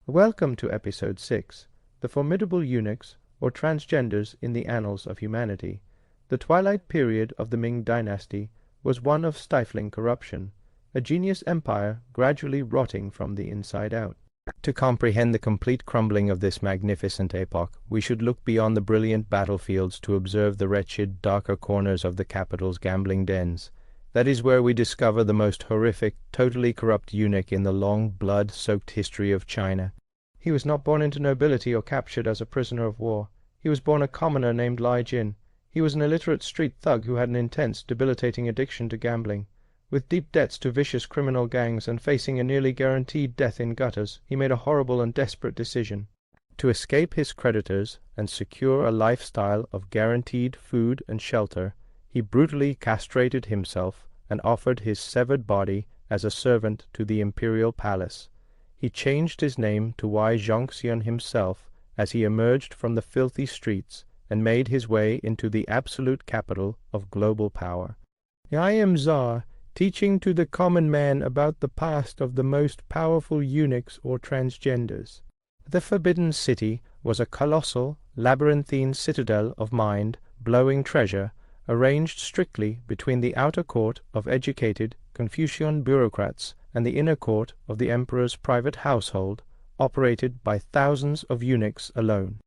Welcome to Episode 6, The Formidable Eunuchs, or Transgenders in the Annals of Humanity. The twilight period of the Ming Dynasty was one of stifling corruption, a genius empire gradually rotting from the inside out. To comprehend the complete crumbling of this magnificent epoch, we should look beyond the brilliant battlefields to observe the wretched, darker corners of the capital's gambling dens. That is where we discover the most horrific, totally corrupt eunuch in the long, blood-soaked history of China. He was not born into nobility or captured as a prisoner of war. He was born a commoner named Li Jin. He was an illiterate street thug who had an intense, debilitating addiction to gambling. With deep debts to vicious criminal gangs and facing a nearly guaranteed death in gutters, he made a horrible and desperate decision. To escape his creditors and secure a lifestyle of guaranteed food and shelter, he brutally castrated himself and offered his severed body as a servant to the imperial palace. He changed his name to Wei Zhongxian himself as he emerged from the filthy streets and made his way into the absolute capital of global power. I am Tsar, teaching to the common man about the past of the most powerful eunuchs or transgenders. The Forbidden City was a colossal, labyrinthine citadel of mind, blowing treasure, arranged strictly between the outer court of educated Confucian bureaucrats and the inner court of the emperor's private household, operated by thousands of eunuchs alone.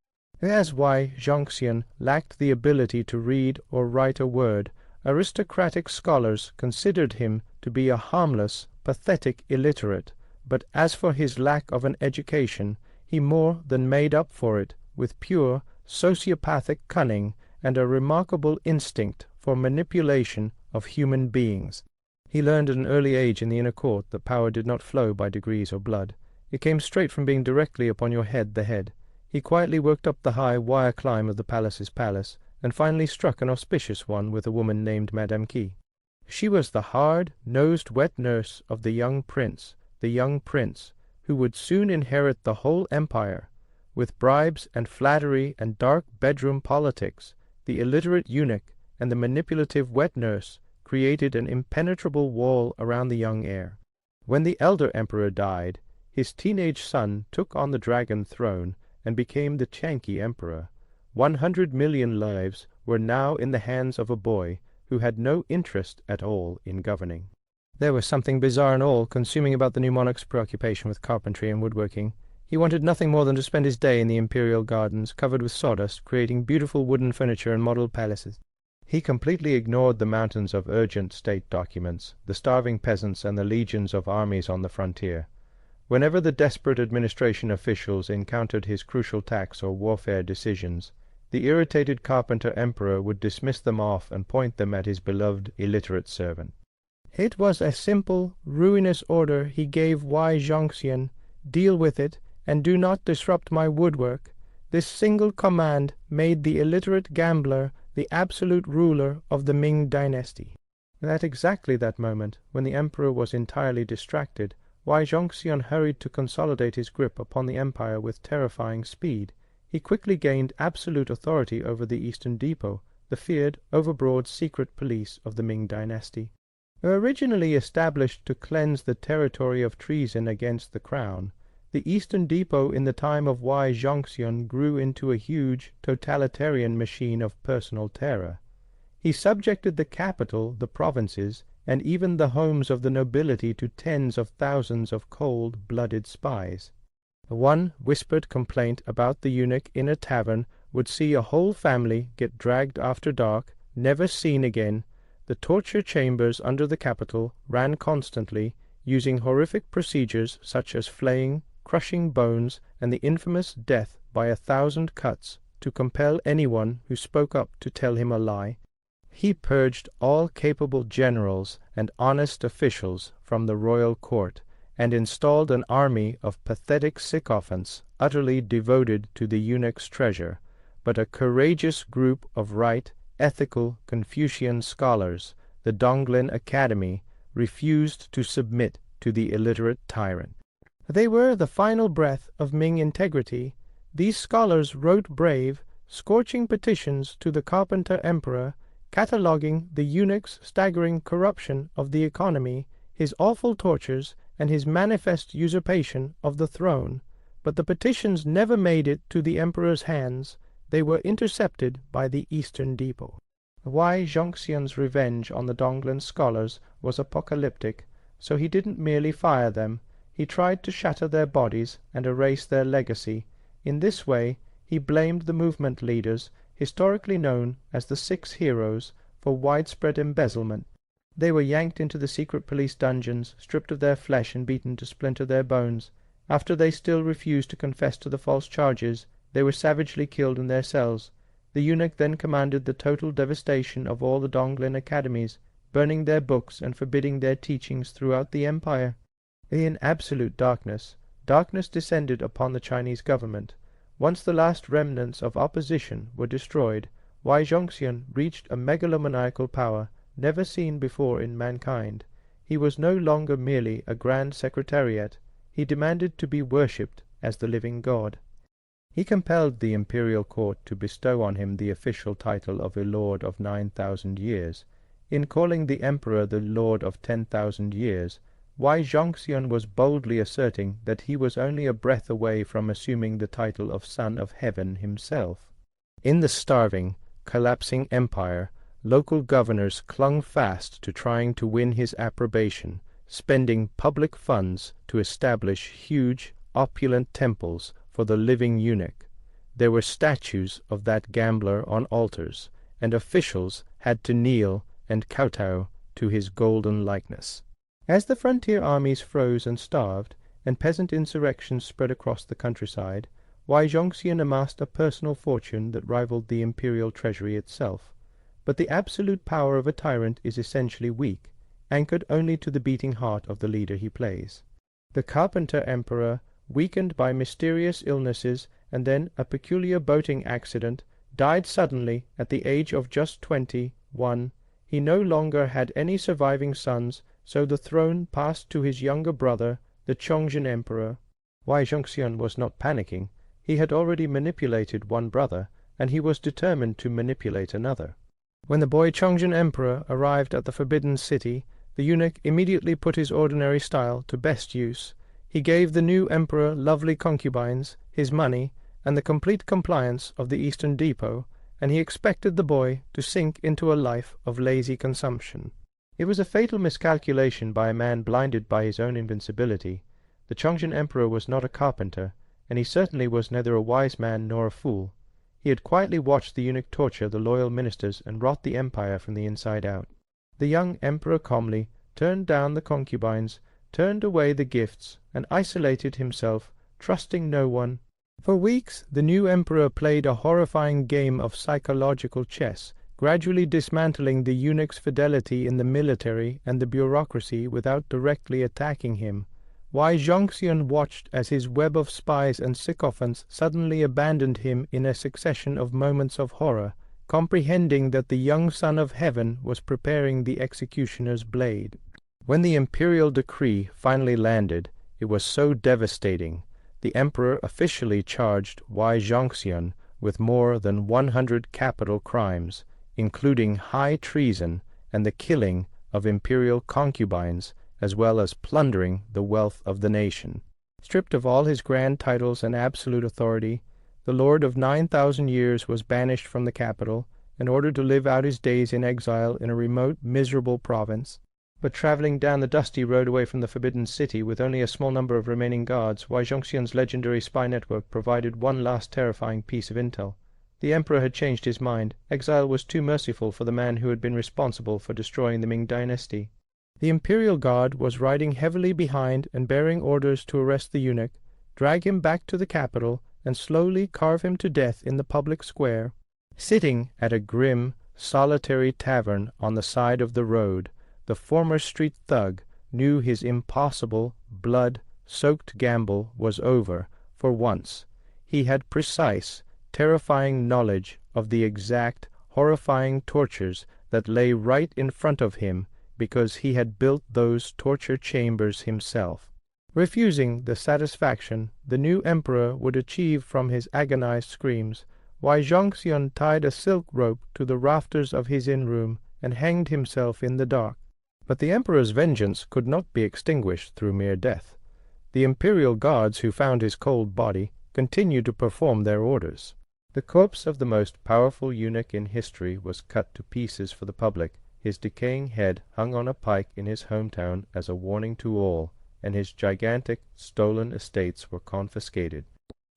As Wei Zhongxian lacked the ability to read or write a word, aristocratic scholars considered him to be a harmless, pathetic illiterate, but as for his lack of an education, he more than made up for it with pure, sociopathic cunning and a remarkable instinct for manipulation of human beings. He learned at an early age in the inner court that power did not flow by degrees or blood. It came straight from being directly upon your head, the head. He quietly worked up the high wire climb of the palace's palace, and finally struck an auspicious one with a woman named Madame Qi. She was the hard-nosed wet nurse of the young prince, who would soon inherit the whole empire. With bribes and flattery and dark bedroom politics, the illiterate eunuch and the manipulative wet nurse created an impenetrable wall around the young heir. When the elder emperor died, his teenage son took on the dragon throne and became the Tianqi Emperor. 100 million lives were now in the hands of a boy who had no interest at all in governing. There was something bizarre and all-consuming about the new monarch's preoccupation with carpentry and woodworking. He wanted nothing more than to spend his day in the imperial gardens, covered with sawdust, creating beautiful wooden furniture and modelled palaces. He completely ignored the mountains of urgent state documents, the starving peasants and the legions of armies on the frontier. Whenever the desperate administration officials encountered his crucial tax or warfare decisions, the irritated Carpenter Emperor would dismiss them off and point them at his beloved illiterate servant. It was a simple, ruinous order he gave Wei Zhongxian: deal with it, and do not disrupt my woodwork. This single command made the illiterate gambler the absolute ruler of the Ming Dynasty. At exactly that moment, when the emperor was entirely distracted, Wei Zhongxian hurried to consolidate his grip upon the empire with terrifying speed. He quickly gained absolute authority over the Eastern Depot, the feared, overbroad secret police of the Ming Dynasty. Originally established to cleanse the territory of treason against the crown, the Eastern Depot in the time of Wei Zhongxian grew into a huge, totalitarian machine of personal terror. He subjected the capital, the provinces, and even the homes of the nobility to tens of thousands of cold-blooded spies. One whispered complaint about the eunuch in a tavern would see a whole family get dragged after dark, never seen again. The torture chambers under the capital ran constantly, using horrific procedures such as flaying, crushing bones, and the infamous death by 1,000 cuts to compel anyone who spoke up to tell him a lie. He purged all capable generals and honest officials from the royal court, and installed an army of pathetic sycophants utterly devoted to the eunuch's treasure, but a courageous group of right, ethical Confucian scholars, the Donglin Academy, refused to submit to the illiterate tyrant. They were the final breath of Ming integrity. These scholars wrote brave, scorching petitions to the Carpenter Emperor, cataloguing the eunuch's staggering corruption of the economy, his awful tortures, and his manifest usurpation of the throne. but the petitions never made it to the emperor's hands. They were intercepted by the Eastern Depot. Wei Zhongxian's revenge on the Donglin scholars was apocalyptic, so he didn't merely fire them. He tried to shatter their bodies and erase their legacy. In this way, he blamed the movement leaders, historically known as the Six Heroes, for widespread embezzlement. They were yanked into the secret police dungeons, stripped of their flesh and beaten to splinter their bones. After they still refused to confess to the false charges, they were savagely killed in their cells. The eunuch then commanded the total devastation of all the Donglin academies, burning their books and forbidding their teachings throughout the empire. In absolute darkness, darkness descended upon the Chinese government. Once the last remnants of opposition were destroyed, Wei Zhongxian reached a megalomaniacal power never seen before in mankind. He was no longer merely a grand secretariat. He demanded to be worshipped as the living god. He compelled the imperial court to bestow on him the official title of a lord of 9,000 years. In calling the emperor the lord of 10,000 years, Wei Zhongxian was boldly asserting that he was only a breath away from assuming the title of son of heaven himself. In the starving, collapsing empire, local governors clung fast to trying to win his approbation, spending public funds to establish huge, opulent temples for the living eunuch. There were statues of that gambler on altars, and officials had to kneel and kowtow to his golden likeness. As the frontier armies froze and starved, and peasant insurrections spread across the countryside, Wei Zhongxian amassed a personal fortune that rivaled the imperial treasury itself. But the absolute power of a tyrant is essentially weak, anchored only to the beating heart of the leader he plays. The Carpenter Emperor, weakened by mysterious illnesses and then a peculiar boating accident, died suddenly at the age of just 21. He no longer had any surviving sons, so the throne passed to his younger brother, the Tianqi Emperor. Wei Zhongxian was not panicking. He had already manipulated one brother, and he was determined to manipulate another. When the boy Tianqi Emperor arrived at the Forbidden City, the eunuch immediately put his ordinary style to best use. He gave the new emperor lovely concubines, his money, and the complete compliance of the Eastern Depot, and he expected the boy to sink into a life of lazy consumption. It was a fatal miscalculation by a man blinded by his own invincibility. The Tianqi Emperor was not a carpenter, and he certainly was neither a wise man nor a fool. He had quietly watched the eunuch torture the loyal ministers and rot the empire from the inside out. The young emperor calmly turned down the concubines, turned away the gifts, and isolated himself, trusting no one. For weeks the new emperor played a horrifying game of psychological chess, gradually dismantling the eunuch's fidelity in the military and the bureaucracy without directly attacking him. Wei Zhongxian watched as his web of spies and sycophants suddenly abandoned him in a succession of moments of horror, comprehending that the young son of heaven was preparing the executioner's blade. When the imperial decree finally landed, it was so devastating. The emperor officially charged Wei Zhongxian with more than 100 capital crimes, including high treason and the killing of imperial concubines, as well as plundering the wealth of the nation. Stripped of all his grand titles and absolute authority, the lord of 9,000 years was banished from the capital and ordered to live out his days in exile in a remote, miserable province. But traveling down the dusty road away from the Forbidden City with only a small number of remaining guards, Wei Zhongxian's legendary spy network provided one last terrifying piece of intel. The emperor had changed his mind. Exile was too merciful for the man who had been responsible for destroying the Ming Dynasty. The imperial guard was riding heavily behind and bearing orders to arrest the eunuch, drag him back to the capital, and slowly carve him to death in the public square. Sitting at a grim, solitary tavern on the side of the road, the former street thug knew his impossible, blood-soaked gamble was over for once. He had precise, terrifying knowledge of the exact, horrifying tortures that lay right in front of him, because he had built those torture chambers himself. Refusing the satisfaction the new emperor would achieve from his agonized screams, Wei Zhongxian tied a silk rope to the rafters of his inn-room and hanged himself in the dark. But the emperor's vengeance could not be extinguished through mere death. The imperial guards who found his cold body continued to perform their orders. The corpse of the most powerful eunuch in history was cut to pieces for the public, his decaying head hung on a pike in his hometown as a warning to all, and his gigantic, stolen estates were confiscated.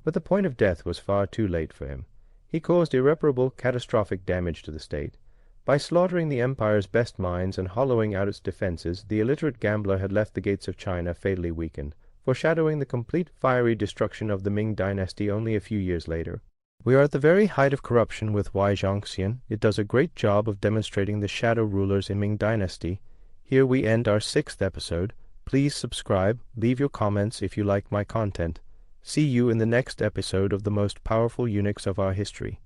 But the point of death was far too late for him. He caused irreparable, catastrophic damage to the state. By slaughtering the empire's best minds and hollowing out its defenses, the illiterate gambler had left the gates of China fatally weakened, foreshadowing the complete fiery destruction of the Ming Dynasty only a few years later. We are at the very height of corruption with Wei Zhongxian. It does a great job of demonstrating the shadow rulers in Ming Dynasty. Here we end our 6th episode. Please subscribe, leave your comments if you like my content. See you in the next episode of the most powerful eunuchs of our history.